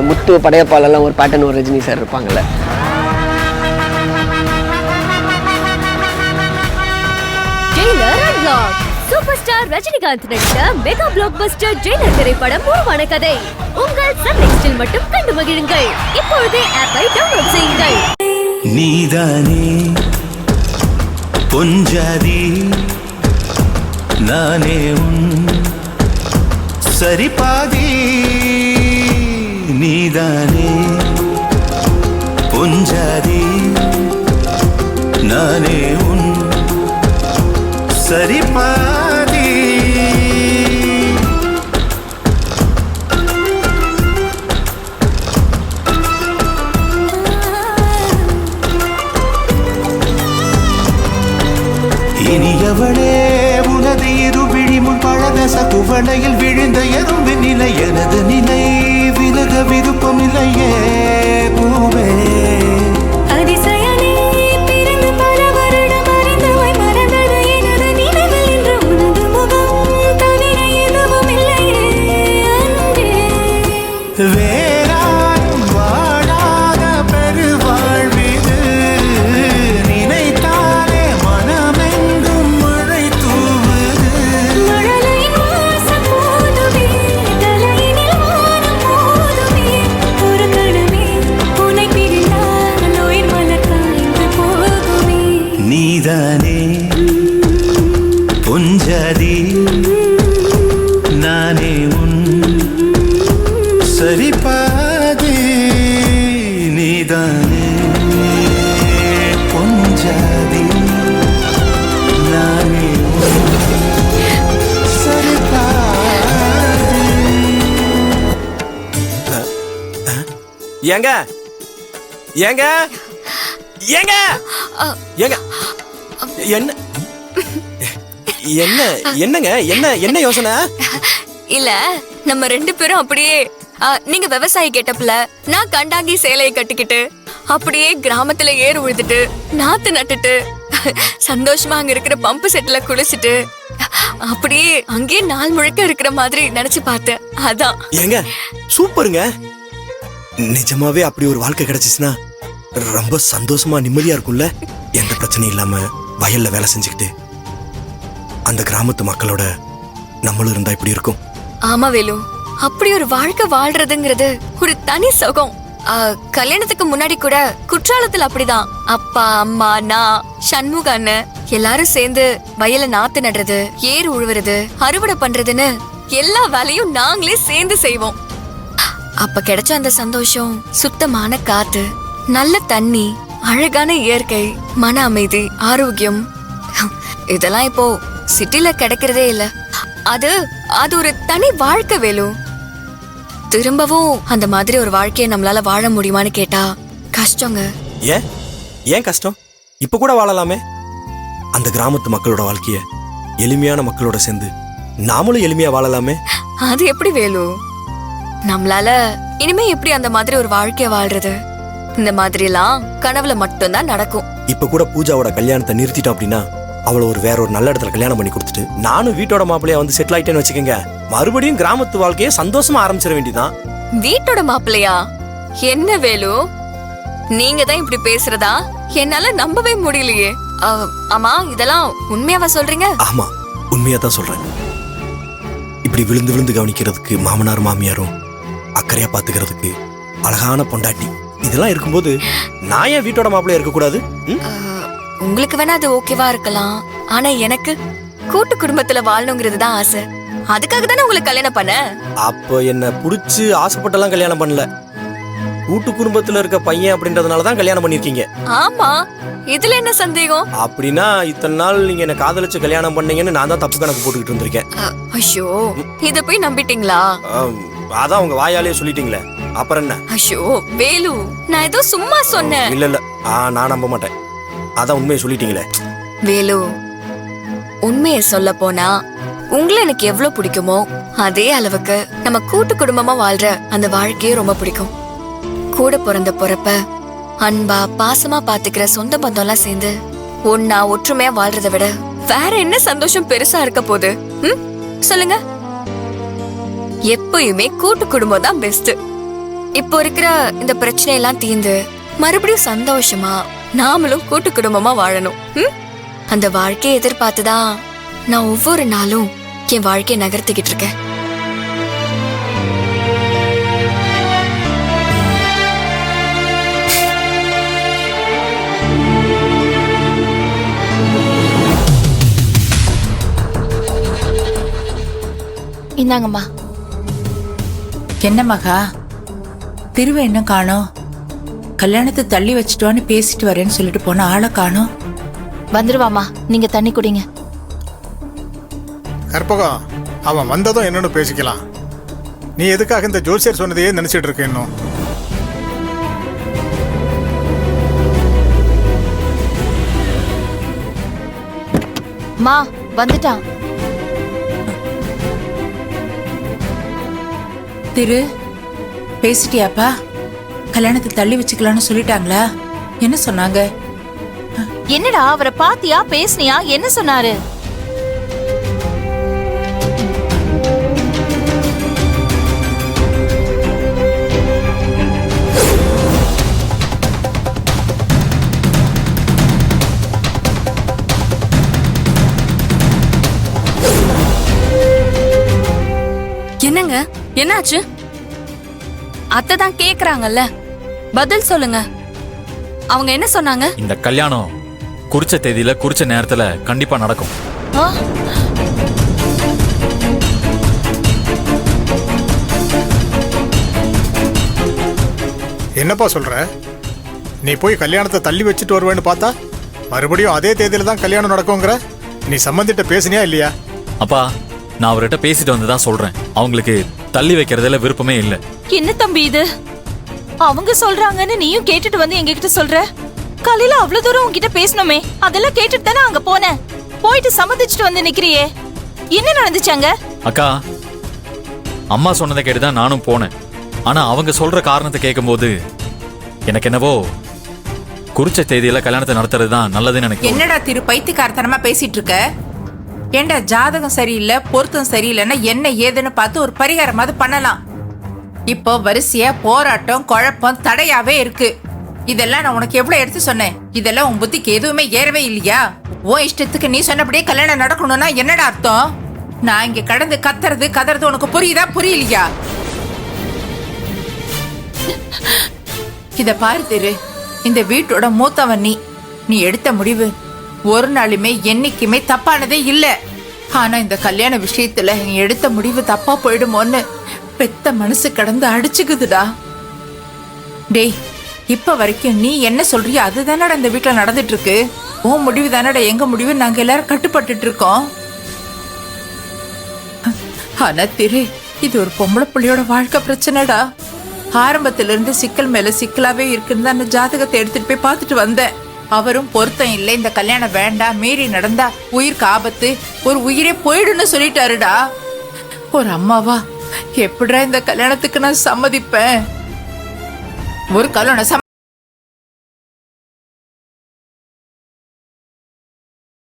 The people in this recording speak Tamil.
முத்து படையப்பாலெல்லாம் ஒரு பேட்டர்ன் ஒரு ரஜினி சார் இருப்பாங்கல்ல. சூப்பர் ஸ்டார் ரஜினிகாந்த் நடித்த மெகா பிளாக் பஸ்டர் ஜெயிலர் திரைப்படம் உருவான கதை உங்கள் சன் நெக்ஸ்டில் மட்டும் கண்டு மகிழுங்கள். இப்பொழுதே ஆப்பை டவுன்லோட் செய்யுங்கள். நீதானே பொஞ்சாதி நானே உன் சரிபாதி. நீதானே பொஞ்சாதி நானே உன் சரிபாதி. இனியவளே உனது இருவிழி முன் பழதச குவளையில் விழுந்த எறும்பு நிலை எனது நிலை விலக விருப்பமில்லையே பூவே. வேறாரும் வாழாத பெருவாழ்விது நினைத்தாலே மனமெங்கும் மழை தூவுது. நீதானே பொஞ்சாதி நானே உன் சரிபாதி. நீதானே பொஞ்சாதி நானே சரிபாதி. ஏங்க ஏங்க ஏங்க ஏங்க என்ன என்ன என்னங்க என்ன என்ன யோசனை? இல்ல நம்ம ரெண்டு பேரும் அப்படியே நீங்க விவசாயி கேட்டப்ல நான் கண்டாங்கி சேலையை கட்டிக்கிட்டு அப்படியே கிராமத்துல ஏறு உழுதுட்டு நாத்து நட்டுட்டு சந்தோஷமா அங்க இருக்கிற பம்பு செட்ல குளிச்சுட்டு அப்படியே அங்கேயே நாள் முழுக்க இருக்கிற மாதிரி நினைச்சு பார்த்தேன். அதான். ஏங்க சூப்பருங்க. நிஜமாவே அப்படி ஒரு வாழ்க்கை கிடைச்சிச்சுன்னா ரொம்ப சந்தோஷமா நிம்மதியா இருக்கும்ல. எந்த பிரச்சனையும் இல்லாம வயல்ல வேலை செஞ்சுக்கிட்டு அந்த கிராமத்து மக்களோட நம்மளும் இருந்தா இப்படி இருக்கும். ஆமா வேலு, அப்படி ஒரு வாழ்க்கை வாழ்றதுங்கிறது ஒரு தனி சுகம். கல்யாணத்துக்கு முன்னாடி கூட குற்றாலத்துல அப்படிதான் அப்பா அம்மா நான் சண்முக அண்ணன் எல்லாரும் சேர்ந்து வயல நாத்து நடுறது ஏர் உழுவுறது அறுவடை பண்றதுன்னு எல்லா வேலையும் நாங்களே சேர்ந்து செய்வோம். அப்ப கிடைச்ச அந்த சந்தோஷம், சுத்தமான காத்து, நல்ல தண்ணி, அழகான இயற்கை, மன அமைதி, ஆரோக்கியம், இதெல்லாம் இப்போ சிட்டில கிடைக்கிறதே இல்ல. அது அது ஒரு தனி வாழ்க்கை வேலு. திரும்பவும் அந்த மாதிரி ஒரு வாழ்க்கையை நம்மளால வாழ முடியுமான்னு கேட்டா கஷ்டங்க. ஏன் ஏன் கஷ்டம்? இப்ப கூட வாழலாமே. அந்த கிராமத்து மக்களோட வாழ்க்கைய எளிமையான மக்களோட சேர்ந்து நாமளும் எளிமையா வாழலாமே. அது எப்படி வேலு? நம்மளால இனிமே எப்படி அந்த மாதிரி ஒரு வாழ்க்கைய வாழ்றது? இந்த மாதிரி எல்லாம் கனவுல மட்டும்தான் நடக்கும். இப்ப கூட பூஜாவோட கல்யாணத்தை நிறுத்திட்டோம் அப்படின்னா அவளை வேற ஒரு நல்ல இடத்துல கல்யாணம் பண்ணி கொடுத்துட்டு நானும் வீட்டோட மாப்பிள்ளையா வந்து செட்டில் ஆயிட்டேன்னு வச்சுக்கோங்க. மறுபடியும் கிராமத்து வாழ்க்கையை சந்தோஷமா ஆரம்பிச்சிட வேண்டியதான். வீட்டோட மாப்பிள்ளையா? என்ன வேலு, நீங்க தான் இப்படி பேசுறதா? என்னால நம்பவே முடியலையே. ஆமா, இதெல்லாம் உண்மையாவா சொல்றீங்க? ஆமா, உண்மையா தான் சொல்றேன். இப்படி விழுந்து விழுந்து கவனிக்கிறதுக்கு மாமனார் மாமியாரும் அக்கறையா பாத்துக்கிறதுக்கு அழகான பொண்டாட்டி இதெல்லாம் இருக்கும்போது நான் ஏன் வீட்டோட மாப்பிள்ளையா இருக்க கூடாது? உங்களுக்கு வேணா அது ஓகேவா இருக்கலாம். ஆனா எனக்கு கூட்டு குடும்பத்துல வாழணுங்கிறது தான் ஆசை. அதுக்காக தானே உங்களுக்கு கல்யாணம் பண்ண. அப்ப என்ன புடிச்சு ஆசைப்பட்டெல்லாம் கல்யாணம் பண்ணல. கூட்டு குடும்பத்துல இருக்க பையன் அப்படின்றதுனாலதான் கல்யாணம் பண்ணிருக்கீங்க. ஆமா, இதுல என்ன சந்தேகம்? அப்படின்னா இத்தனை நாள் நீங்க என்ன காதலிச்சு கல்யாணம் பண்ணீங்கன்னு நான் தான் தப்பு கணக்கு போட்டுக்கிட்டு இருந்திருக்கேன். ஐயோ, இத போய் நம்பிட்டீங்களா? அதான் உங்க வாயாலே சொல்லிட்டீங்களே, அப்புறம் என்ன? ஐயோ வேலு, நான் ஏதோ சும்மா சொன்னேன். இல்ல இல்ல, நான் நம்ப மாட்டேன். அதான் உண்மையை சொல்லிட்டீங்களே. வேலு, உண்மையை சொல்ல போனா உங்களை எனக்கு எவ்வளவு பிடிக்குமோ அதே அளவுக்கு நம்ம கூட்டு குடும்பமா வாழ்ற அந்த வாழ்க்கையே ரொம்ப பிடிக்கும். கூட பிறந்த பொறப்ப அன்பா பாசமா பாத்துக்கிற சொந்த பந்தம் எல்லாம் சேர்ந்து ஒன்னா ஒற்றுமையா வாழ்றதை விட வேற என்ன சந்தோஷம் பெருசா இருக்க போகுது? சொல்லுங்க. எப்பயுமே கூட்டு குடும்பம் தான் பெஸ்ட். இப்போ இருக்கிற இந்த பிரச்சனை எல்லாம் தீர்ந்து மறுபடியும் சந்தோஷமா நாமளும் கூட்டு குடும்பமா வாழணும். அந்த வாழ்க்கையை எதிர்பார்த்துதான் நான் ஒவ்வொரு நாளும் என் வாழ்க்கையை நகர்த்திக்கிட்டு இருக்கேன். இந்தாங்கம்மா. என்ன மகா, திருவை என்ன காணோம்? கல்யாணத்தை தள்ளி வச்சுட்டோன்னு பேசிட்டு வரேன்னு சொல்லிட்டு போன ஆளை காணோம். வந்துருவாமா, நீங்க தண்ணி குடிங்க. கற்பகம், அவன் வந்ததும் என்னன்னு பேசிக்கலாம். நீ எதுக்காக இந்த ஜோசியர் சொன்னதையே நினைச்சிட்டு இருக்க இன்னும்? மா வந்துட்டான். திரு, பேசிட்டியாப்பா? கல்யாணத்தை தள்ளி வச்சுக்கலாம்னு சொல்லிட்டாங்களா? என்ன சொன்னாங்க? என்னடா அவரை பாத்தியா, பேசுனியா, என்ன சொன்னாரு? என்னங்க, என்னாச்சு? அத்தை தான் கேக்குறாங்கல்ல, பதில் சொல்லுங்க. அவங்க என்ன சொன்னாங்க? இந்த கல்யாணம் குறிச்ச தேதியில குறிச்ச நேரத்துல கண்டிப்பா நடக்கும். ஆ? என்னப்பா சொல்ற? நீ போய் கல்யாணத்தை தள்ளி வச்சுட்டு வருவேன்னு பார்த்தா மறுபடியும் அதே தேதியில தான் கல்யாணம் நடக்குங்கிற. நீ சம்பந்திட்ட பேசினியா இல்லையா? அப்பா, நான் அவர்கிட்ட பேசிட்டு வந்துதான் சொல்றேன். அவங்களுக்கு தள்ளி வைக்கிறதுல விருப்பமே இல்ல. என்ன தம்பி இது? அவங்க சொல்றாங்கன்னு நீயும் கேட்டுட்டு வந்து எங்ககிட்ட சொல்ற? காலையில அவ்வளவு தூரம் உன்கிட்ட பேசணுமே, அதெல்லாம் கேட்டுட்டு தானே அங்க போனேன். போயிட்டு சம்மதிச்சுட்டு வந்து நிக்கிறியே, என்ன நடந்துச்சாங்க? அக்கா, அம்மா சொன்னதை கேட்டுதான் நானும் போனேன். ஆனா அவங்க சொல்ற காரணத்தை கேட்கும்போது எனக்கு என்னவோ குறிச்ச தேதியில கல்யாணத்தை நடத்துறது தான் நல்லதுன்னு எனக்கு. என்னடா திரு பைத்தியக்காரத்தனமா பேசிட்டு இருக்க? ஏண்டா, ஜாதகம் சரியில்லை, பொருத்தம் சரியில்லைன்னா என்ன ஏதுன்னு பார்த்து ஒரு பரிகாரமாவது பண்ணலாம். இப்போ வரிசையா போராட்டம், குழப்பம், தடையாவே இருக்கு. இதெல்லாம் நான் உனக்கு எவ்வளவு எடுத்து சொன்னேன்? இதெல்லாம் உன் புத்திக்கு எதுவுமே ஏறவே இல்லையா? உன் இஷ்டத்துக்கு நீ சொன்னபடியே கல்யாணம் நடக்கணும்னா என்னடா அர்த்தம்? நான் இங்க கடந்து கத்துறது கதறது உனக்கு புரியுதா, புரியலையா? இத பாரு திரு, இந்த வீட்டோட மூத்தவன் நீ எடுத்த முடிவு ஒரு நாளுமே என்னைக்குமே தப்பானதே இல்ல. ஆனா இந்த கல்யாண விஷயத்துல நீ எடுத்த முடிவு தப்பா போயிடுமோன்னு பெத்த மனசு கடந்து அடிச்சுக்குதுடா. டேய், இப்ப வரைக்கும் நீ என்ன சொல்றியோ அதுதானடா இந்த வீட்டுல நடந்துட்டு இருக்கு. உன் முடிவு தானடா எங்க முடிவு. நாங்க எல்லாரும் கட்டுப்பட்டு இருக்கோம். ஆனா திரு, இது ஒரு பொம்பளை புள்ளியோட வாழ்க்கை பிரச்சனைடா. ஆரம்பத்துல இருந்து சிக்கல் மேல சிக்கலாவே இருக்குன்னு அந்த ஜாதகத்தை எடுத்துட்டு போய் பார்த்துட்டு வந்தேன். அவரும் பொருத்தம் இல்லை, இந்த கல்யாணம் வேண்டாம், மீறி நடந்தா உயிருக்கு ஆபத்து, ஒரு உயிரே போயிடுன்னு சொல்லிட்டாருடா. ஒரு அம்மாவா எப்படிடா இந்த கல்யாணத்துக்கு நான் சம்மதிப்பேன்? ஒரு கல்யாணம்